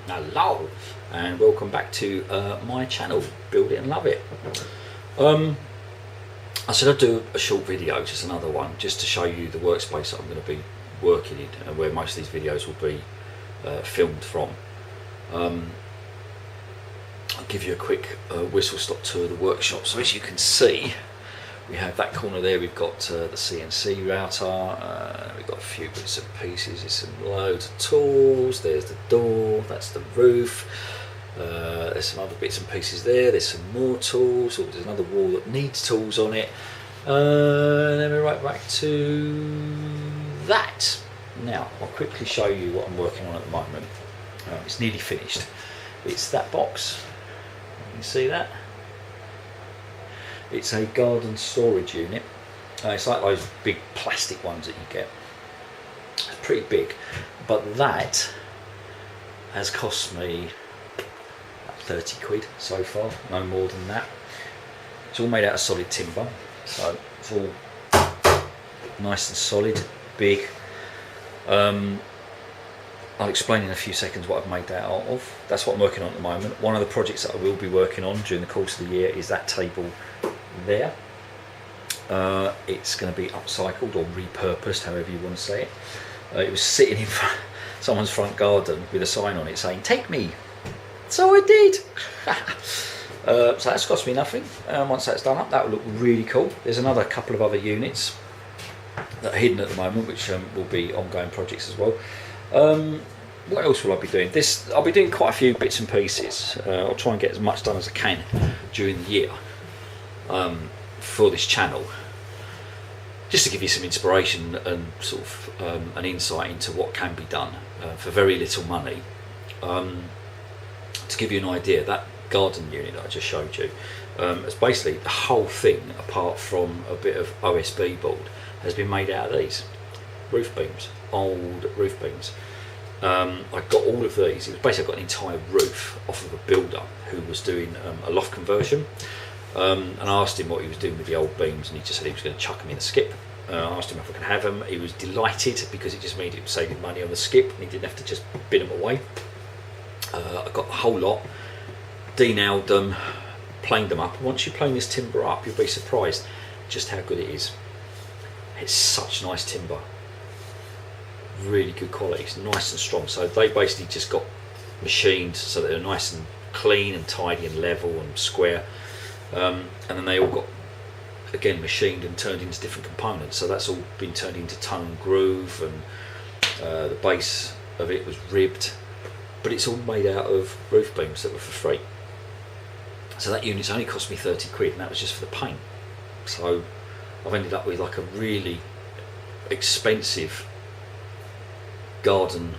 Hello and welcome back to my channel, Build It and Love It. I said I'd do a short video, just another one, just to show you the workspace that I'm going to be working in and where most of these videos will be filmed from. I'll give you a quick whistle stop tour of the workshop. So as you can see, we have that corner there, we've got the CNC router, we've got a few bits and pieces, there's some loads of tools, there's the door, that's the roof, there's some other bits and pieces there, there's some more tools, there's another wall that needs tools on it, and then we're right back to that. Now I'll quickly show you what I'm working on at the moment. It's nearly finished. It's that box, you can see that. It's a garden storage unit. It's like those big plastic ones that you get. It's pretty big, but that has cost me about 30 quid so far, no more than that. It's all made out of solid timber, so it's all nice and solid, big. I'll explain in a few seconds what I've made that out of. That's what I'm working on at the moment. One of the projects that I will be working on during the course of the year is that table there. It's going to be upcycled or repurposed, however you want to say it. It was sitting in someone's front garden with a sign on it saying "Take me," so I did. So that's cost me nothing. Once that's done up, that will look really cool. There's another couple of other units that are hidden at the moment, which will be ongoing projects as well. What else will I be doing? I'll be doing quite a few bits and pieces. I'll try and get as much done as I can during the year for this channel, just to give you some inspiration and sort of an insight into what can be done for very little money. To give you an idea, that garden unit that I just showed you, it's basically the whole thing, apart from a bit of OSB board, has been made out of these roof beams, old roof beams. I got all of these. It was basically, I got an entire roof off of a builder who was doing a loft conversion, and I asked him what he was doing with the old beams, and he just said he was going to chuck them in the skip. I asked him if I could have them. He was delighted because it just made him saving money on the skip, and he didn't have to just bin them away. I got the whole lot, de-nailed them, planed them up. Once you plane this timber up, you'll be surprised just how good it is. It's such nice timber, really good quality. It's nice and strong. So they basically just got machined so that they're nice and clean and tidy and level and square, and then they all got again machined and turned into different components. So that's all been turned into tongue and groove, and the base of it was ribbed, but it's all made out of roof beams that were for free. So that unit's only cost me 30 quid, and that was just for the paint. So I've ended up with like a really expensive garden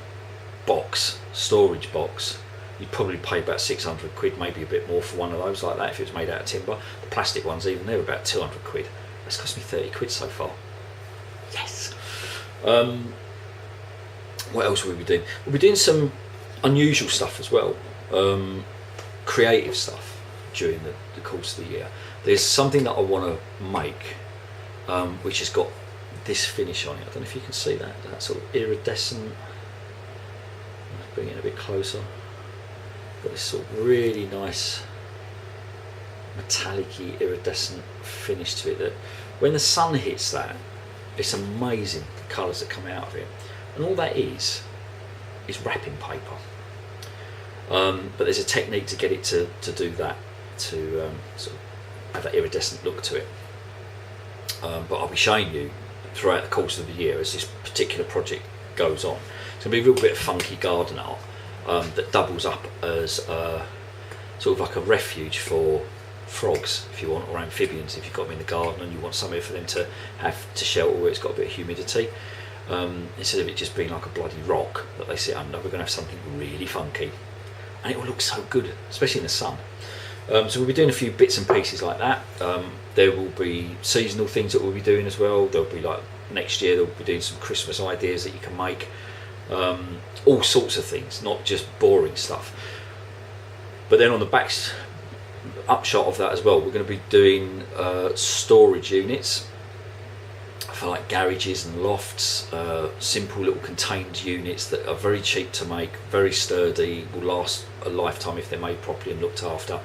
box, storage box. You'd probably pay about 600 quid, maybe a bit more for one of those like that if it was made out of timber. The plastic ones, even they're about 200 quid. That's cost me 30 quid so far. Yes. What else will we be doing? We'll be doing some unusual stuff as well, creative stuff during the course of the year. There's something that I want to make, which has got this finish on it. I don't know if you can see that sort of iridescent. Let's bring it a bit closer. Got this sort of really nice metallic-y iridescent finish to it that when the sun hits that, it's amazing the colours that come out of it. And all that is wrapping paper. But there's a technique to get it to do that, to sort of have that iridescent look to it. But I'll be showing you throughout the course of the year as this particular project goes on. It's going to be a real bit of funky garden art that doubles up as sort of like a refuge for frogs, if you want, or amphibians if you've got them in the garden and you want somewhere for them to have to shelter where it's got a bit of humidity. Instead of it just being like a bloody rock that they sit under, we're going to have something really funky, and it will look so good, especially in the sun. So we'll be doing a few bits and pieces like that. There will be seasonal things that we'll be doing as well. There'll be like next year, they'll be doing some Christmas ideas that you can make. All sorts of things, not just boring stuff. But then on the back upshot of that as well, we're going to be doing storage units for like garages and lofts, simple little contained units that are very cheap to make, very sturdy, will last a lifetime if they're made properly and looked after,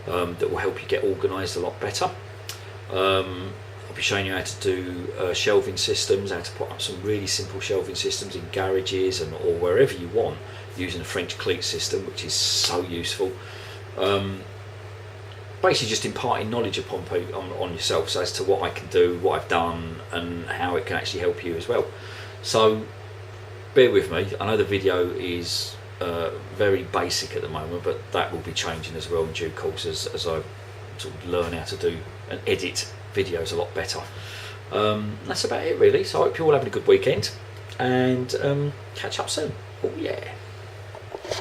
that will help you get organised a lot better. I'll be showing you how to do shelving systems, how to put up some really simple shelving systems in garages and or wherever you want, using a French cleat system, which is so useful. Basically just imparting knowledge upon on yourself as to what I can do, what I've done, and how it can actually help you as well. So bear with me. I know the video is very basic at the moment, but that will be changing as well in due course as I sort of learn how to do and edit videos a lot better. That's about it really. So I hope you're all having a good weekend, and catch up soon. Oh yeah.